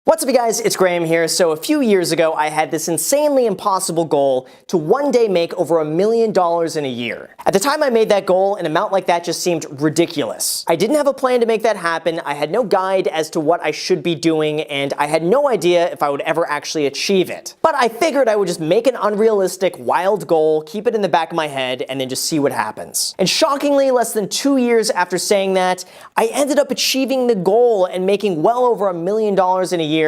What's up, you guys? It's Graham here. So a few years ago, I had this insanely impossible goal to one day make over $1 million in a year. At the time I made that goal, an amount like that just seemed ridiculous. I didn't have a plan to make that happen. I had no guide as to what I should be doing, and I had no idea if I would ever actually achieve it. But I figured I would just make an unrealistic, wild goal, keep it in the back of my head, and then just see what happens. And shockingly, less than 2 years after saying that, I ended up achieving the goal and making well over $1 million in a year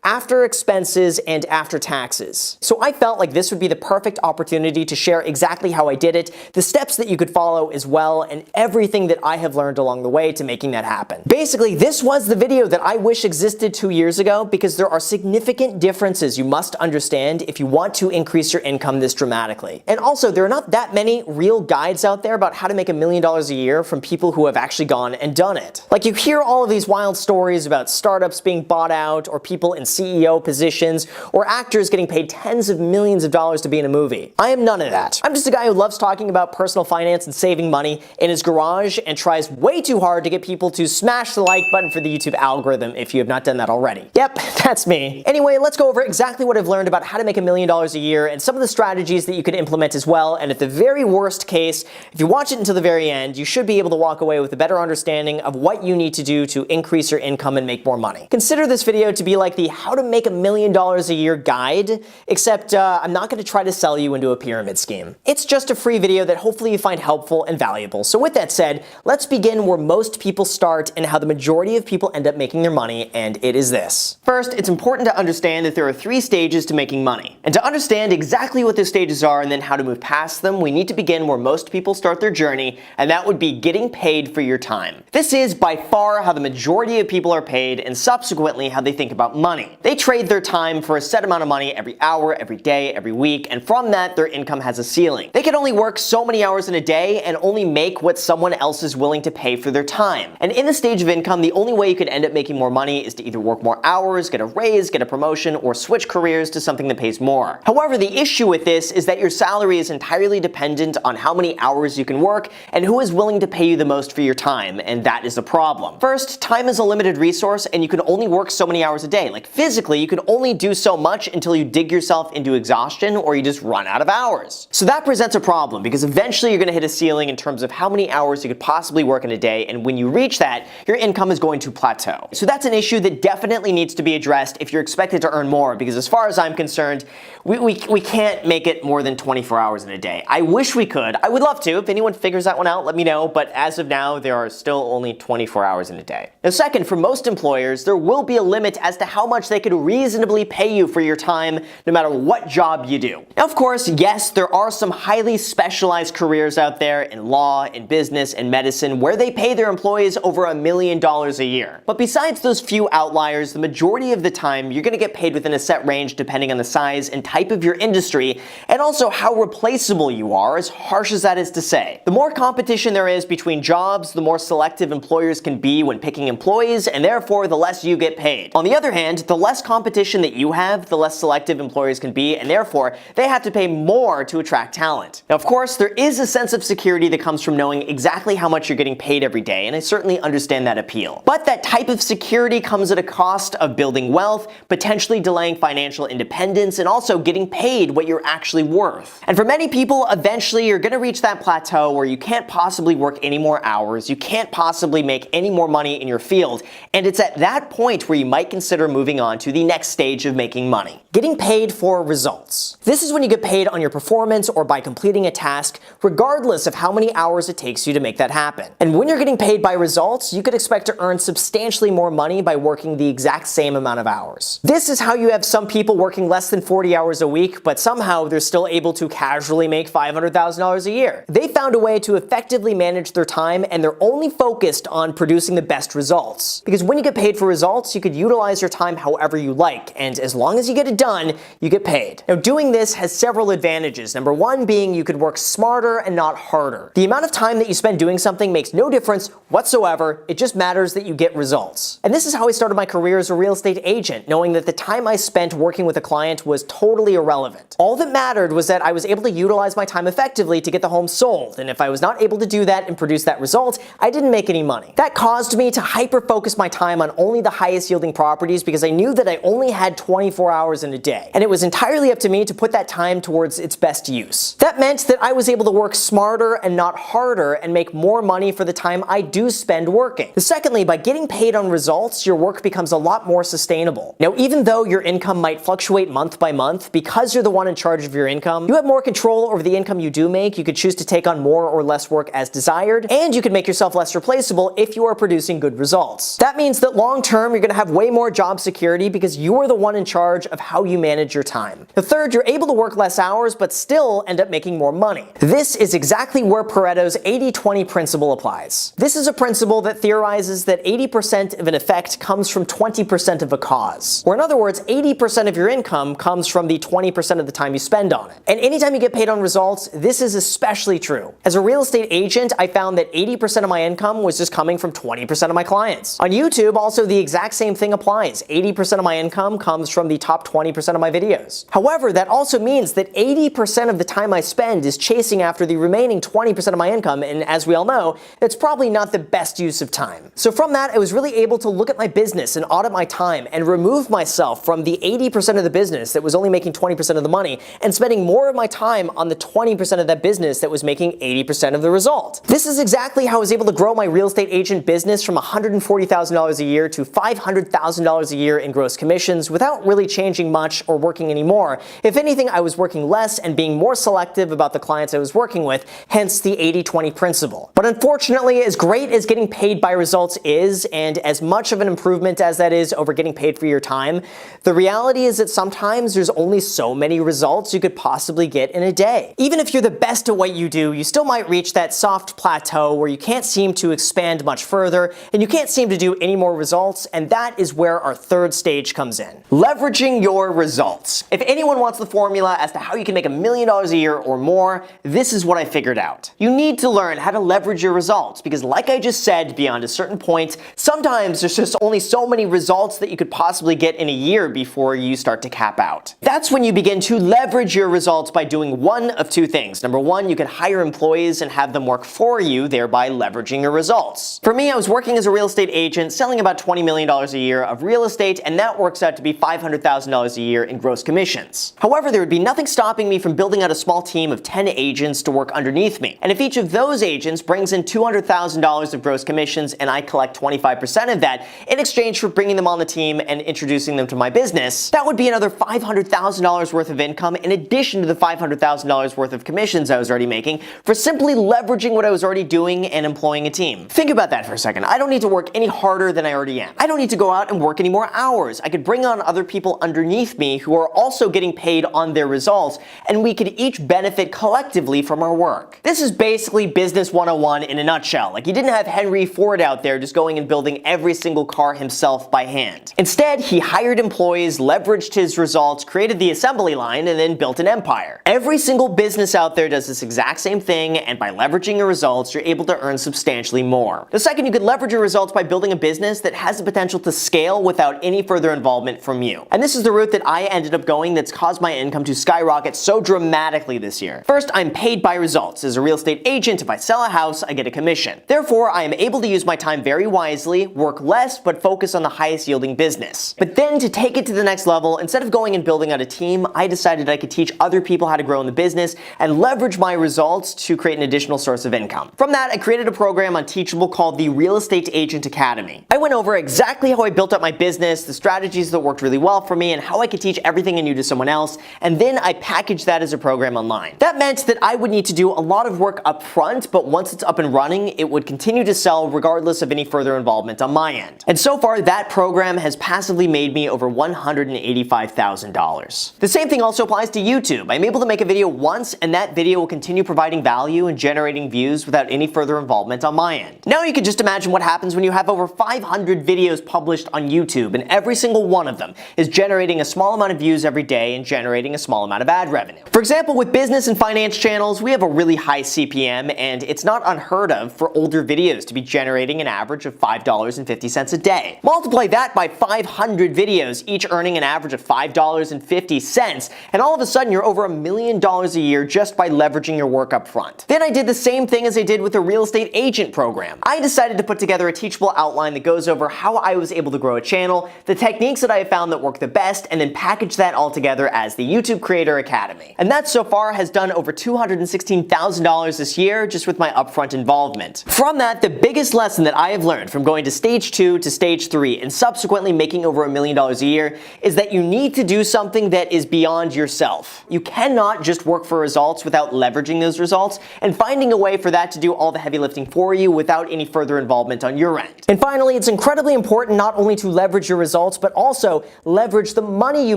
after expenses and after taxes. So I felt like this would be the perfect opportunity to share exactly how I did it, the steps that you could follow as well, and everything that I have learned along the way to making that happen. Basically, this was the video that I wish existed 2 years ago because there are significant differences you must understand if you want to increase your income this dramatically. And also, there are not that many real guides out there about how to make $1 million a year from people who have actually gone and done it. Like, you hear all of these wild stories about startups being bought out, or people in CEO positions, or actors getting paid tens of millions of dollars to be in a movie. I am none of that. I'm just a guy who loves talking about personal finance and saving money in his garage and tries way too hard to get people to smash the like button for the YouTube algorithm if you have not done that already. Yep, that's me. Anyway, let's go over exactly what I've learned about how to make $1 million a year and some of the strategies that you could implement as well. And at the very worst case, if you watch it until the very end, you should be able to walk away with a better understanding of what you need to do to increase your income and make more money. Consider this video to be like the how to make $1 million a year guide, except I'm not going to try to sell you into a pyramid scheme. It's just a free video that hopefully you find helpful and valuable. So with that said, let's begin where most people start and how the majority of people end up making their money, and it is this. First, it's important to understand that there are 3 stages to making money. And to understand exactly what those stages are and then how to move past them, we need to begin where most people start their journey, and that would be getting paid for your time. This is by far how the majority of people are paid, and subsequently how they think about money. They trade their time for a set amount of money every hour, every day, every week, and from that, their income has a ceiling. They can only work so many hours in a day and only make what someone else is willing to pay for their time. And in this stage of income, the only way you could end up making more money is to either work more hours, get a raise, get a promotion, or switch careers to something that pays more. However, the issue with this is that your salary is entirely dependent on how many hours you can work and who is willing to pay you the most for your time, and that is a problem. First, time is a limited resource and you can only work so many hours a day. Like, physically, you can only do so much until you dig yourself into exhaustion or you just run out of hours. So that presents a problem because eventually you're going to hit a ceiling in terms of how many hours you could possibly work in a day, and when you reach that, your income is going to plateau. So that's an issue that definitely needs to be addressed if you're expected to earn more, because as far as I'm concerned, we can't make it more than 24 hours in a day. I wish we could. I would love to. If anyone figures that one out, let me know, but as of now, there are still only 24 hours in a day. Now, second, for most employers, there will be a limit as to how much they could reasonably pay you for your time, no matter what job you do. Now, of course, yes, there are some highly specialized careers out there in law, in business, and medicine where they pay their employees over $1 million a year. But besides those few outliers, the majority of the time, you're going to get paid within a set range depending on the size and type of your industry, and also how replaceable you are, as harsh as that is to say. The more competition there is between jobs, the more selective employers can be when picking employees, and therefore the less you get paid. On the other hand, the less competition that you have, the less selective employers can be, and therefore they have to pay more to attract talent. Now, of course, there is a sense of security that comes from knowing exactly how much you're getting paid every day, and I certainly understand that appeal. But that type of security comes at a cost of building wealth, potentially delaying financial independence, and also getting paid what you're actually worth. And for many people, eventually you're going to reach that plateau where you can't possibly work any more hours, you can't possibly make any more money in your field, and it's at that point where you might consider moving on to the next stage of making money. Getting paid for results. This is when you get paid on your performance or by completing a task, regardless of how many hours it takes you to make that happen. And when you're getting paid by results, you could expect to earn substantially more money by working the exact same amount of hours. This is how you have some people working less than 40 hours a week, but somehow they're still able to casually make $500,000 a year. They found a way to effectively manage their time, and they're only focused on producing the best results. Because when you get paid for results, you could utilize your time however you like, and as long as you get it done, you get paid. Now, doing this has several advantages. Number one being you could work smarter and not harder. The amount of time that you spend doing something makes no difference whatsoever. It just matters that you get results. And this is how I started my career as a real estate agent, knowing that the time I spent working with a client was totally irrelevant. All that mattered was that I was able to utilize my time effectively to get the home sold, and if I was not able to do that and produce that result, I didn't make any money. That caused me to hyper-focus my time on only the highest yielding properties because I knew that I only had 24 hours in a day, and it was entirely up to me to put that time towards its best use. That meant that I was able to work smarter and not harder and make more money for the time I do spend working. Secondly, by getting paid on results, your work becomes a lot more sustainable. Now, even though your income might fluctuate month by month, because you're the one in charge of your income, you have more control over the income you do make. You could choose to take on more or less work as desired, and you can make yourself less replaceable if you are producing good results. That means that long term, you're going to have way more job security because you are the one in charge of how you manage your time. The third, you're able to work less hours but still end up making more money. This is exactly where Pareto's 80-20 principle applies. This is a principle that theorizes that 80% of an effect comes from 20% of a cause. Or in other words, 80% of your income comes from the 20% of the time you spend on it. And anytime you get paid on results, this is especially true. As a real estate agent, I found that 80% of my income was just coming from 20% of my clients. On YouTube, also the exact same thing applies. 80% of my income comes from the top 20% of my videos. However, that also means that 80% of the time I spend is chasing after the remaining 20% of my income, and as we all know, it's probably not the best use of time. So from that, I was really able to look at my business and audit my time and remove myself from the 80% of the business that was only making 20% of the money and spending more of my time on the 20% of that business that was making 80% of the result. This is exactly how I was able to grow my real estate agent business from $140,000 a year to $500,000 a year in gross commissions without really changing much or working anymore. If anything, I was working less and being more selective about the clients I was working with, hence the 80-20 principle. But unfortunately, as great as getting paid by results is, and as much of an improvement as that is over getting paid for your time, the reality is that sometimes there's only so many results you could possibly get in a day. Even if you're the best at what you do, you still might reach that soft plateau where you can't seem to expand much further, and you can't seem to do any more results, and that is where our third stage comes in. Leveraging your results. If anyone wants the formula as to how you can make $1 million a year or more, this is what I figured out. You need to learn how to leverage your results because, like I just said, beyond a certain point, sometimes there's just only so many results that you could possibly get in a year before you start to cap out. That's when you begin to leverage your results by doing one of two things. Number one, you can hire employees and have them work for you, thereby leveraging your results. For me, I was working as a real estate agent, selling about $20 million a year of real estate, and that works out to be $500,000 a year in gross commissions. However, there would be nothing stopping me from building out a small team of 10 agents to work underneath me. And if each of those agents brings in $200,000 of gross commissions and I collect 25% of that in exchange for bringing them on the team and introducing them to my business, that would be another $500,000 worth of income in addition to the $500,000 worth of commissions I was already making for simply leveraging what I was already doing and employing a team. Think about that for a second. I don't need to work any harder than I already am. I don't need to go out and work any more hours. I could bring on other people underneath me who are also getting paid on their results, and we could each benefit collectively from our work. This is basically business 101 in a nutshell. Like, he didn't have Henry Ford out there just going and building every single car himself by hand. Instead, he hired employees, leveraged his results, created the assembly line, and then built an empire. Every single business out there does this exact same thing, and by leveraging your results, you're able to earn substantially more. The second, you could leverage your results by building a business that has the potential to scale without any further involvement from you. And this is the route that I ended up going that's caused my income to skyrocket so dramatically this year. First, I'm paid by results. As a real estate agent, if I sell a house, I get a commission. Therefore, I am able to use my time very wisely, work less, but focus on the highest yielding business. But then to take it to the next level, instead of going and building out a team, I decided I could teach other people how to grow in the business and leverage my results to create an additional source of income. From that, I created a program on Teachable called the Real Estate Agent Academy. I went over exactly how I built up my business, the strategies that worked really well for me, and how I could teach everything I knew to someone else, and then I packaged that as a program online. That meant that I would need to do a lot of work up front, but once it's up and running, it would continue to sell regardless of any further involvement on my end. And so far, that program has passively made me over $185,000. The same thing also applies to YouTube. I'm able to make a video once, and that video will continue providing value and generating views without any further involvement on my end. Now you can just imagine what happens when you have over 500 videos published on YouTube, and every single one of them is generating a small amount of views every day and generating a small amount of ad revenue. For example, with business and finance channels, we have a really high CPM, and it's not unheard of for older videos to be generating an average of $5.50 a day. Multiply that by 500 videos, each earning an average of $5.50, and all of a sudden you're over $1 million a year just by leveraging your work up front. Then I did the same thing as I did with the real estate agent program. I decided to put together a teachable outline that goes over how I was able to grow a channel that techniques that I have found that work the best, and then package that all together as the YouTube Creator Academy. And that so far has done over $216,000 this year just with my upfront involvement. From that, the biggest lesson that I have learned from going to stage 2 to stage 3 and subsequently making over $1 million a year is that you need to do something that is beyond yourself. You cannot just work for results without leveraging those results and finding a way for that to do all the heavy lifting for you without any further involvement on your end. And finally, it's incredibly important not only to leverage your results, but also leverage the money you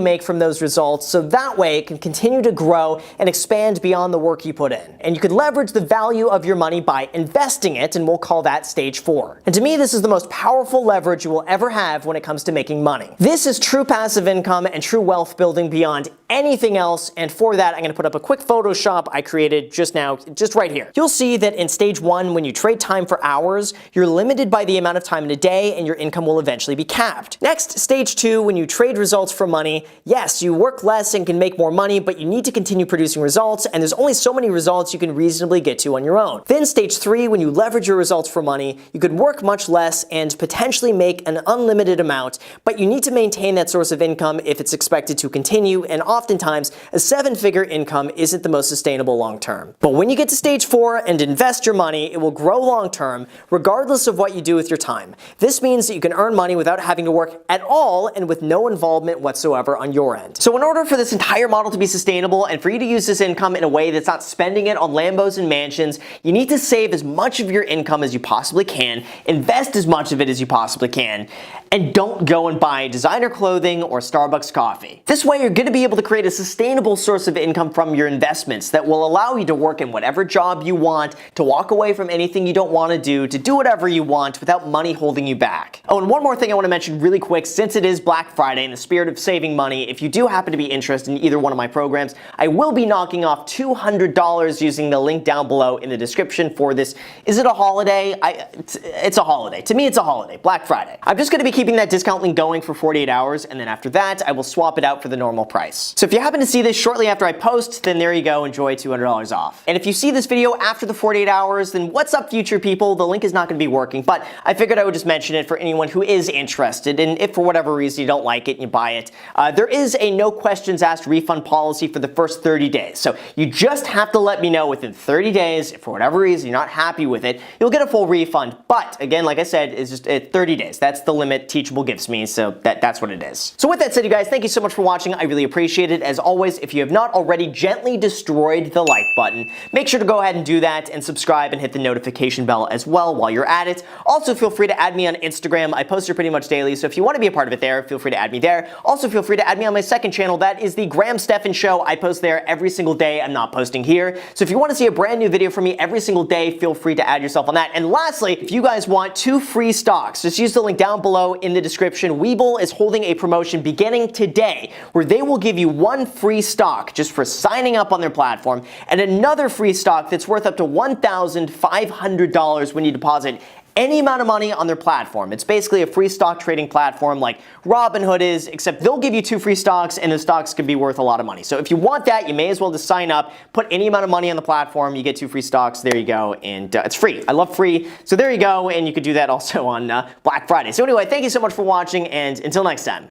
make from those results so that way it can continue to grow and expand beyond the work you put in. And you could leverage the value of your money by investing it, and we'll call that stage 4. And to me, this is the most powerful leverage you will ever have when it comes to making money. This is true passive income and true wealth building beyond anything else, and for that, I'm going to put up a quick Photoshop I created just now, just right here. You'll see that in stage 1, when you trade time for hours, you're limited by the amount of time in a day, and your income will eventually be capped. Next, stage 2, when you trade results for money, yes, you work less and can make more money, but you need to continue producing results, and there's only so many results you can reasonably get to on your own. Then stage 3, when you leverage your results for money, you could work much less and potentially make an unlimited amount, but you need to maintain that source of income if it's expected to continue, and oftentimes, a 7-figure income isn't the most sustainable long term. But when you get to stage 4 and invest your money, it will grow long term, regardless of what you do with your time. This means that you can earn money without having to work at all and with no involvement whatsoever on your end. So in order for this entire model to be sustainable and for you to use this income in a way that's not spending it on Lambos and mansions, you need to save as much of your income as you possibly can, invest as much of it as you possibly can, and don't go and buy designer clothing or Starbucks coffee. This way, you're going to be able to create a sustainable source of income from your investments that will allow you to work in whatever job you want, to walk away from anything you don't want to do whatever you want without money holding you back. Oh, and one more thing I want to mention really quick, since it is Black Friday, in the spirit of saving money, if you do happen to be interested in either one of my programs, I will be knocking off $200 using the link down below in the description for this. Is it a holiday? It's a holiday. To me, it's a holiday, Black Friday. I'm just going to be keeping that discount link going for 48 hours, and then after that, I will swap it out for the normal price. So if you happen to see this shortly after I post, then there you go, enjoy $200 off. And if you see this video after the 48 hours, then what's up, future people? The link is not going to be working, but I figured I would just mention it for anyone who is interested, and if for whatever reason you don't like it and you buy it, there is a no questions asked refund policy for the first 30 days. So you just have to let me know within 30 days, if for whatever reason you're not happy with it, you'll get a full refund. But again, like I said, it's just 30 days. That's the limit Teachable gives me, so that's what it is. So with that said, you guys, thank you so much for watching. I really appreciate it. As always, if you have not already gently destroyed the like button, make sure to go ahead and do that, and subscribe and hit the notification bell as well while you're at it. Also, feel free to add me on Instagram. I post here pretty much daily, so if you want to be a part of it there, feel free to add me there. Also, feel free to add me on my second channel. That is the Graham Stephan Show. I post there every single day. I'm not posting here. So if you want to see a brand new video from me every single day, feel free to add yourself on that. And lastly, if you guys want 2 free stocks, just use the link down below in the description. Webull is holding a promotion beginning today where they will give you 1 free stock just for signing up on their platform, and another free stock that's worth up to $1,500 when you deposit any amount of money on their platform. It's basically a free stock trading platform like Robinhood is, except they'll give you 2 free stocks, and the stocks could be worth a lot of money. So if you want that, you may as well just sign up, put any amount of money on the platform, you get 2 free stocks, there you go, and it's free. I love free, so there you go, and you could do that also on Black Friday. So anyway, thank you so much for watching, and until next time.